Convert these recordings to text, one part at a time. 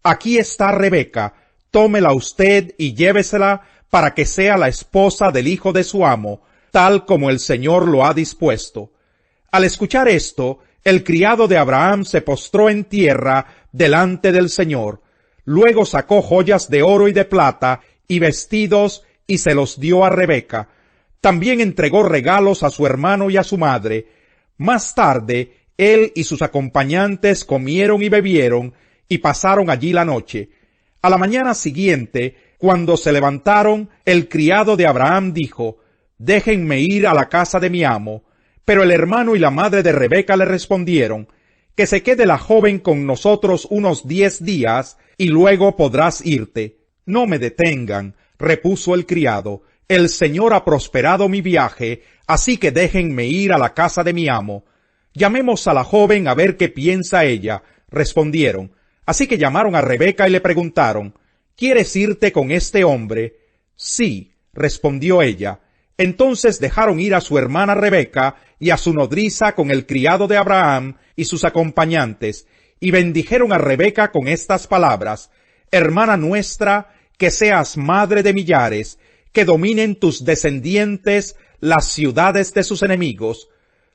aquí está Rebeca, tómela usted y llévesela para que sea la esposa del hijo de su amo, tal como el Señor lo ha dispuesto. Al escuchar esto, el criado de Abraham se postró en tierra delante del Señor. Luego sacó joyas de oro y de plata y vestidos y se los dio a Rebeca. También entregó regalos a su hermano y a su madre. Más tarde, él y sus acompañantes comieron y bebieron y pasaron allí la noche. A la mañana siguiente, cuando se levantaron, el criado de Abraham dijo: «Déjenme ir a la casa de mi amo». Pero el hermano y la madre de Rebeca le respondieron: «Que se quede la joven con nosotros unos 10 días, y luego podrás irte». «No me detengan», repuso el criado, «el Señor ha prosperado mi viaje, así que déjenme ir a la casa de mi amo». «Llamemos a la joven a ver qué piensa ella», respondieron. Así que llamaron a Rebeca y le preguntaron: «¿Quieres irte con este hombre?» «Sí», respondió ella. Entonces dejaron ir a su hermana Rebeca y a su nodriza con el criado de Abraham y sus acompañantes, y bendijeron a Rebeca con estas palabras: «Hermana nuestra, que seas madre de millares, que dominen tus descendientes las ciudades de sus enemigos».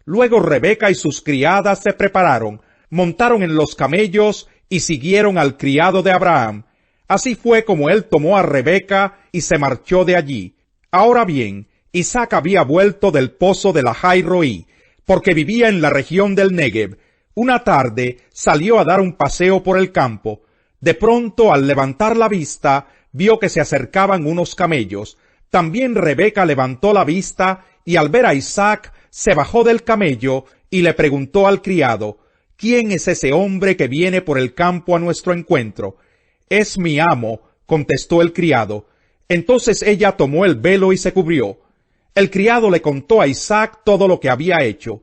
Luego Rebeca y sus criadas se prepararon, montaron en los camellos y siguieron al criado de Abraham. Así fue como él tomó a Rebeca y se marchó de allí. Ahora bien, Isaac había vuelto del pozo de la Jai-Roí, porque vivía en la región del Negev. Una tarde salió a dar un paseo por el campo. De pronto, al levantar la vista, vio que se acercaban unos camellos. También Rebeca levantó la vista y al ver a Isaac, se bajó del camello y le preguntó al criado: «¿Quién es ese hombre que viene por el campo a nuestro encuentro?» «Es mi amo», contestó el criado. Entonces ella tomó el velo y se cubrió. El criado le contó a Isaac todo lo que había hecho.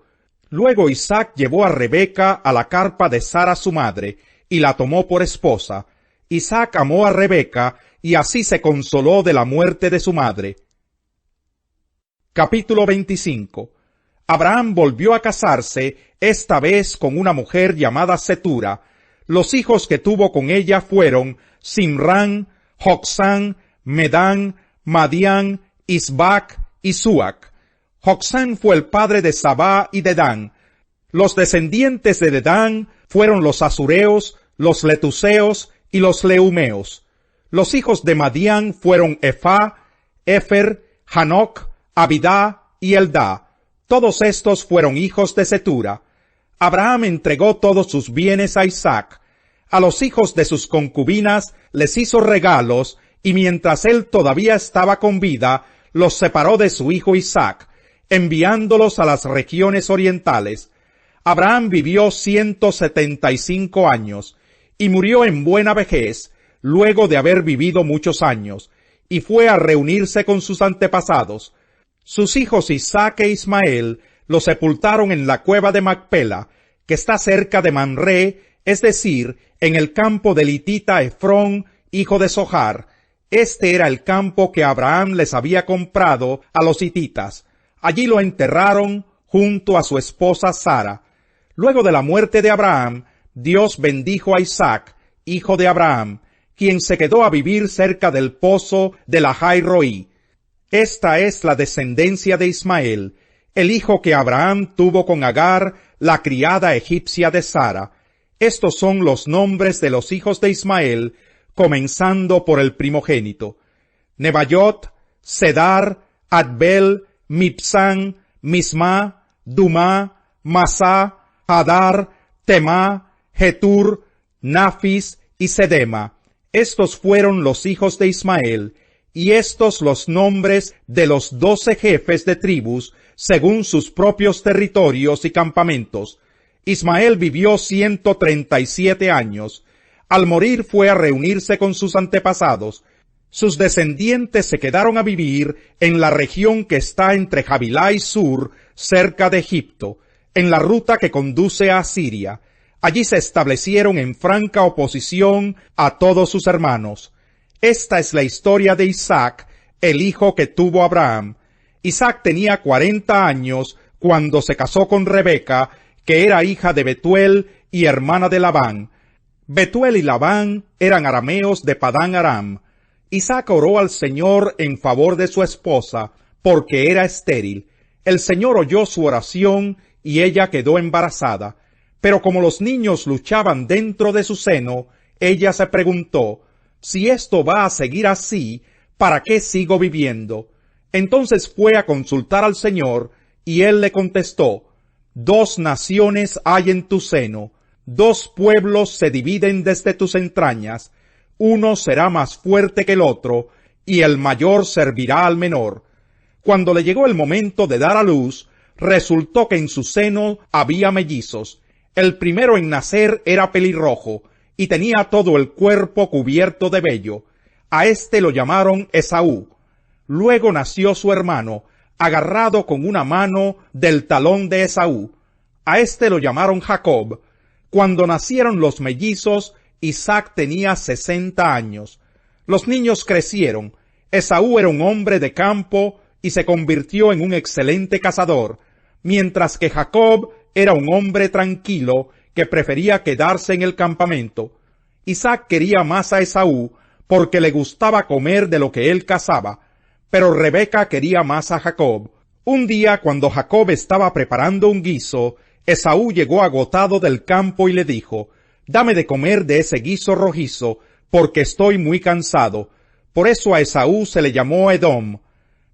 Luego Isaac llevó a Rebeca a la carpa de Sara su madre, y la tomó por esposa. Isaac amó a Rebeca, y así se consoló de la muerte de su madre. Capítulo 25. Abraham volvió a casarse, esta vez con una mujer llamada Setura. Los hijos que tuvo con ella fueron Simrán, Jocsán, Medán, Madián, Isbac y Suac. Jocsán fue el padre de Sabá y Dedán. Los descendientes de Dedán fueron los asureos, los letuseos y los leumeos. Los hijos de Madián fueron Efá, Efer, Hanoc, Abidá y Eldá. Todos estos fueron hijos de Setura. Abraham entregó todos sus bienes a Isaac. A los hijos de sus concubinas les hizo regalos, y mientras él todavía estaba con vida, los separó de su hijo Isaac, enviándolos a las regiones orientales. Abraham vivió 175 años, y murió en buena vejez, luego de haber vivido muchos años, y fue a reunirse con sus antepasados. Sus hijos Isaac e Ismael lo sepultaron en la cueva de Macpela, que está cerca de Mamré, es decir, en el campo del hitita Efrón, hijo de Zohar. Este era el campo que Abraham les había comprado a los hititas. Allí lo enterraron junto a su esposa Sara. Luego de la muerte de Abraham, Dios bendijo a Isaac, hijo de Abraham, quien se quedó a vivir cerca del pozo de la Jai-Roí. Esta es la descendencia de Ismael, el hijo que Abraham tuvo con Agar, la criada egipcia de Sara. Estos son los nombres de los hijos de Ismael, comenzando por el primogénito: Nebayot, Sedar, Adbel, Mipsán, Misma, Dumá, Masá, Hadar, Temá, Getur, Nafis y Sedema. Estos fueron los hijos de Ismael, y estos los nombres de los 12 jefes de tribus, según sus propios territorios y campamentos. Ismael vivió 137 años. Al morir fue a reunirse con sus antepasados. Sus descendientes se quedaron a vivir en la región que está entre Javilá y Sur, cerca de Egipto, en la ruta que conduce a Asiria. Allí se establecieron en franca oposición a todos sus hermanos. Esta es la historia de Isaac, el hijo que tuvo Abraham. Isaac tenía 40 años cuando se casó con Rebeca, que era hija de Betuel y hermana de Labán. Betuel y Labán eran arameos de Padán Aram. Isaac oró al Señor en favor de su esposa, porque era estéril. El Señor oyó su oración y ella quedó embarazada. Pero como los niños luchaban dentro de su seno, ella se preguntó, si esto va a seguir así, ¿para qué sigo viviendo? Entonces fue a consultar al Señor, y él le contestó, 2 naciones hay en tu seno, 2 pueblos se dividen desde tus entrañas, uno será más fuerte que el otro, y el mayor servirá al menor. Cuando le llegó el momento de dar a luz, resultó que en su seno había mellizos. El primero en nacer era pelirrojo, y tenía todo el cuerpo cubierto de vello. A éste lo llamaron Esaú. Luego nació su hermano, agarrado con una mano del talón de Esaú. A éste lo llamaron Jacob. Cuando nacieron los mellizos, Isaac tenía 60 años. Los niños crecieron. Esaú era un hombre de campo y se convirtió en un excelente cazador, mientras que Jacob era un hombre tranquilo que prefería quedarse en el campamento. Isaac quería más a Esaú porque le gustaba comer de lo que él cazaba, pero Rebeca quería más a Jacob. Un día, cuando Jacob estaba preparando un guiso, Esaú llegó agotado del campo y le dijo, «Dame de comer de ese guiso rojizo, porque estoy muy cansado». Por eso a Esaú se le llamó Edom.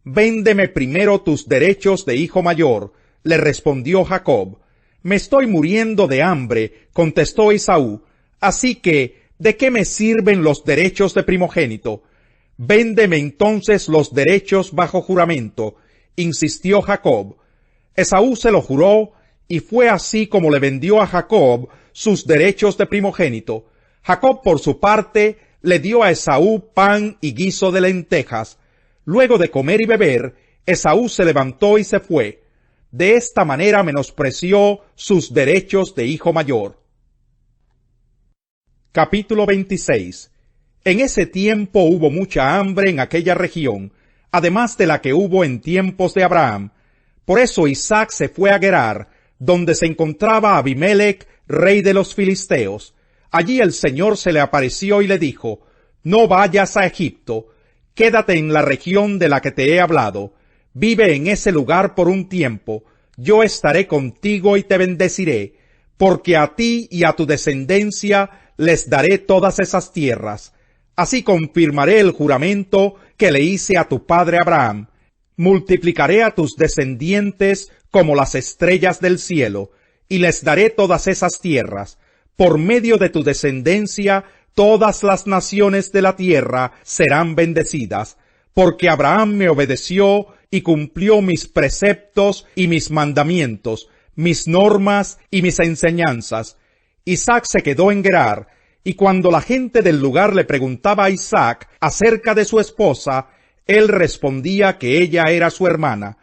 «Véndeme primero tus derechos de hijo mayor», le respondió Jacob. «Me estoy muriendo de hambre», contestó Esaú, «así que, ¿de qué me sirven los derechos de primogénito? Véndeme entonces los derechos bajo juramento», insistió Jacob. Esaú se lo juró, y fue así como le vendió a Jacob sus derechos de primogénito. Jacob, por su parte, le dio a Esaú pan y guiso de lentejas. Luego de comer y beber, Esaú se levantó y se fue. De esta manera menospreció sus derechos de hijo mayor. Capítulo 26. En ese tiempo hubo mucha hambre en aquella región, además de la que hubo en tiempos de Abraham. Por eso Isaac se fue a Gerar, donde se encontraba Abimelech, rey de los filisteos. Allí el Señor se le apareció y le dijo, «No vayas a Egipto, quédate en la región de la que te he hablado. Vive en ese lugar por un tiempo, yo estaré contigo y te bendeciré, porque a ti y a tu descendencia les daré todas esas tierras. Así confirmaré el juramento que le hice a tu padre Abraham. Multiplicaré a tus descendientes como las estrellas del cielo, y les daré todas esas tierras. Por medio de tu descendencia, todas las naciones de la tierra serán bendecidas, porque Abraham me obedeció y cumplió mis preceptos y mis mandamientos, mis normas y mis enseñanzas». Isaac se quedó en Gerar, y cuando la gente del lugar le preguntaba a Isaac acerca de su esposa, él respondía que ella era su hermana.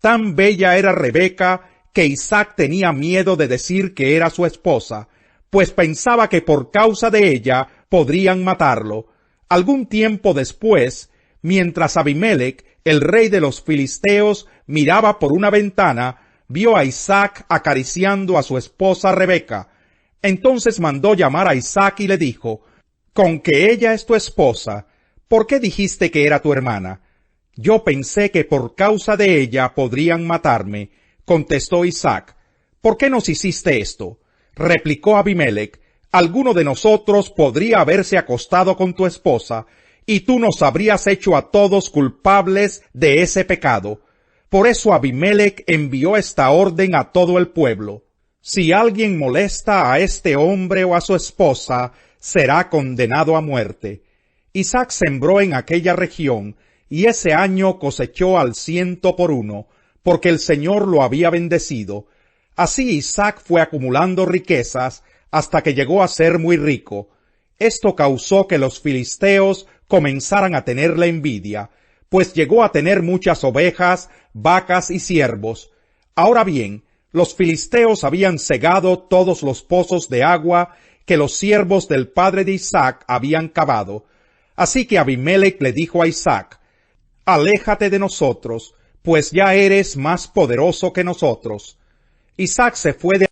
Tan bella era Rebeca que Isaac tenía miedo de decir que era su esposa, pues pensaba que por causa de ella podrían matarlo. Algún tiempo después, mientras Abimelech, el rey de los filisteos, miraba por una ventana, vio a Isaac acariciando a su esposa Rebeca. Entonces mandó llamar a Isaac y le dijo, «Con que ella es tu esposa, ¿por qué dijiste que era tu hermana?» «Yo pensé que por causa de ella podrían matarme», contestó Isaac. «¿Por qué nos hiciste esto?», replicó Abimelech. «Alguno de nosotros podría haberse acostado con tu esposa, y tú nos habrías hecho a todos culpables de ese pecado». Por eso Abimelech envió esta orden a todo el pueblo: «Si alguien molesta a este hombre o a su esposa, será condenado a muerte». Isaac sembró en aquella región, y ese año cosechó al 100 por 1, porque el Señor lo había bendecido. Así Isaac fue acumulando riquezas hasta que llegó a ser muy rico. Esto causó que los filisteos comenzaran a tenerle envidia, pues llegó a tener muchas ovejas, vacas y siervos. Ahora bien, los filisteos habían cegado todos los pozos de agua que los siervos del padre de Isaac habían cavado. Así que Abimelech le dijo a Isaac, «Aléjate de nosotros, pues ya eres más poderoso que nosotros». Isaac se fue de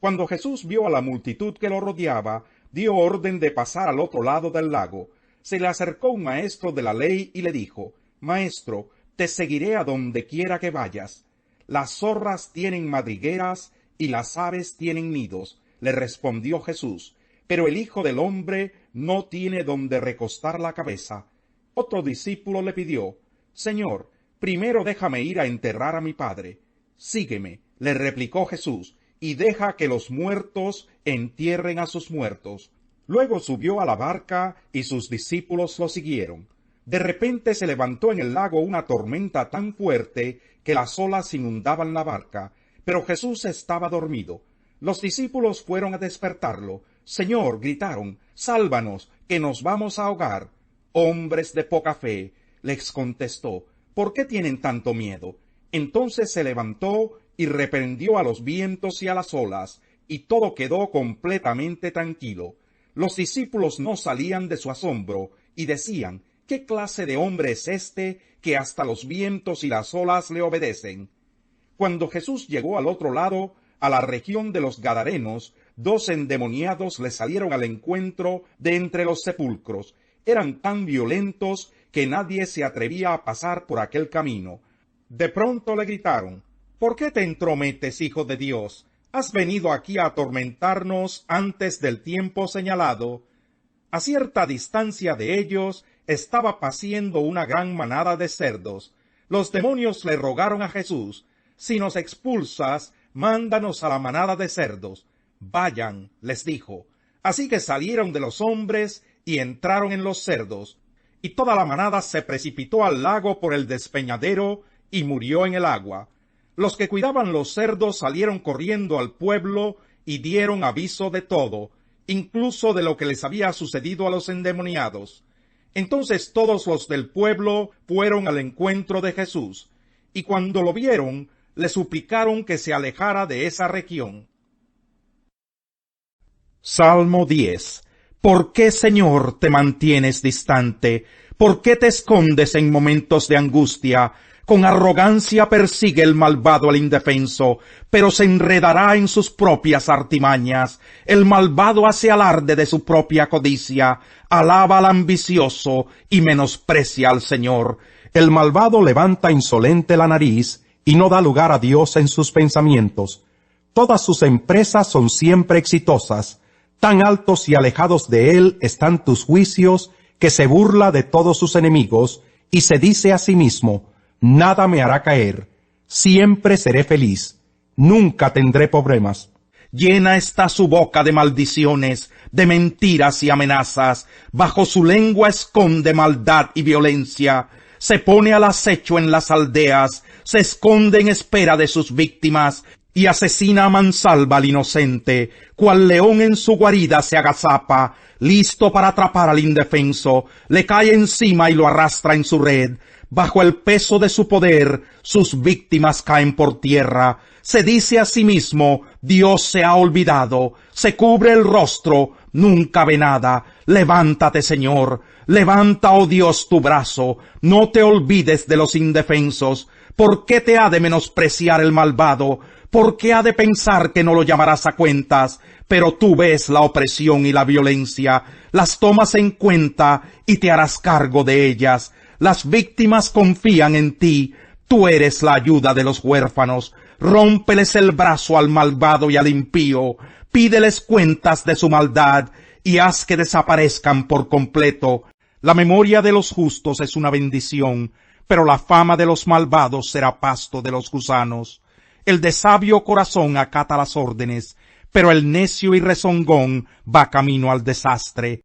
Cuando Jesús vio a la multitud que lo rodeaba, dio orden de pasar al otro lado del lago. Se le acercó un maestro de la ley y le dijo: Maestro, te seguiré a donde quiera que vayas. Las zorras tienen madrigueras y las aves tienen nidos, le respondió Jesús, pero el Hijo del Hombre no tiene donde recostar la cabeza. Otro discípulo le pidió: Señor, primero déjame ir a enterrar a mi padre. Sígueme, le replicó Jesús, y deja que los muertos entierren a sus muertos. Luego subió a la barca y sus discípulos lo siguieron. De repente se levantó en el lago una tormenta tan fuerte que las olas inundaban la barca, pero Jesús estaba dormido. Los discípulos fueron a despertarlo. Señor, gritaron, sálvanos, que nos vamos a ahogar. Hombres de poca fe, les contestó, ¿por qué tienen tanto miedo? Entonces se levantó y reprendió a los vientos y a las olas, y todo quedó completamente tranquilo. Los discípulos no salían de su asombro, y decían, ¿qué clase de hombre es este que hasta los vientos y las olas le obedecen? Cuando Jesús llegó al otro lado, a la región de los Gadarenos, 2 endemoniados le salieron al encuentro de entre los sepulcros. Eran tan violentos que nadie se atrevía a pasar por aquel camino. De pronto le gritaron: ¿Por qué te entrometes, Hijo de Dios? ¿Has venido aquí a atormentarnos antes del tiempo señalado? A cierta distancia de ellos estaba paciendo una gran manada de cerdos. Los demonios le rogaron a Jesús: si nos expulsas, mándanos a la manada de cerdos. Vayan, les dijo. Así que salieron de los hombres y entraron en los cerdos, y toda la manada se precipitó al lago por el despeñadero y murió en el agua. Los que cuidaban los cerdos salieron corriendo al pueblo y dieron aviso de todo, incluso de lo que les había sucedido a los endemoniados. Entonces todos los del pueblo fueron al encuentro de Jesús, y cuando lo vieron, le suplicaron que se alejara de esa región. Salmo 10. ¿Por qué, Señor, te mantienes distante? ¿Por qué te escondes en momentos de angustia? Con arrogancia persigue el malvado al indefenso, pero se enredará en sus propias artimañas. El malvado hace alarde de su propia codicia, alaba al ambicioso y menosprecia al Señor. El malvado levanta insolente la nariz y no da lugar a Dios en sus pensamientos. Todas sus empresas son siempre exitosas. Tan altos y alejados de él están tus juicios, que se burla de todos sus enemigos, y se dice a sí mismo: nada me hará caer, siempre seré feliz, nunca tendré problemas. Llena está su boca de maldiciones, de mentiras y amenazas, bajo su lengua esconde maldad y violencia, se pone al acecho en las aldeas, se esconde en espera de sus víctimas, y asesina a mansalva al inocente, cual león en su guarida se agazapa, listo para atrapar al indefenso, le cae encima y lo arrastra en su red. Bajo el peso de su poder, sus víctimas caen por tierra. Se dice a sí mismo: Dios se ha olvidado. Se cubre el rostro, nunca ve nada. Levántate, Señor. Levanta, oh Dios, tu brazo. No te olvides de los indefensos. ¿Por qué te ha de menospreciar el malvado? ¿Por qué ha de pensar que no lo llamarás a cuentas? Pero tú ves la opresión y la violencia, las tomas en cuenta y te harás cargo de ellas. Las víctimas confían en ti, tú eres la ayuda de los huérfanos. Rómpeles el brazo al malvado y al impío, pídeles cuentas de su maldad y haz que desaparezcan por completo. La memoria de los justos es una bendición, pero la fama de los malvados será pasto de los gusanos. El de sabio corazón acata las órdenes, pero el necio y rezongón va camino al desastre.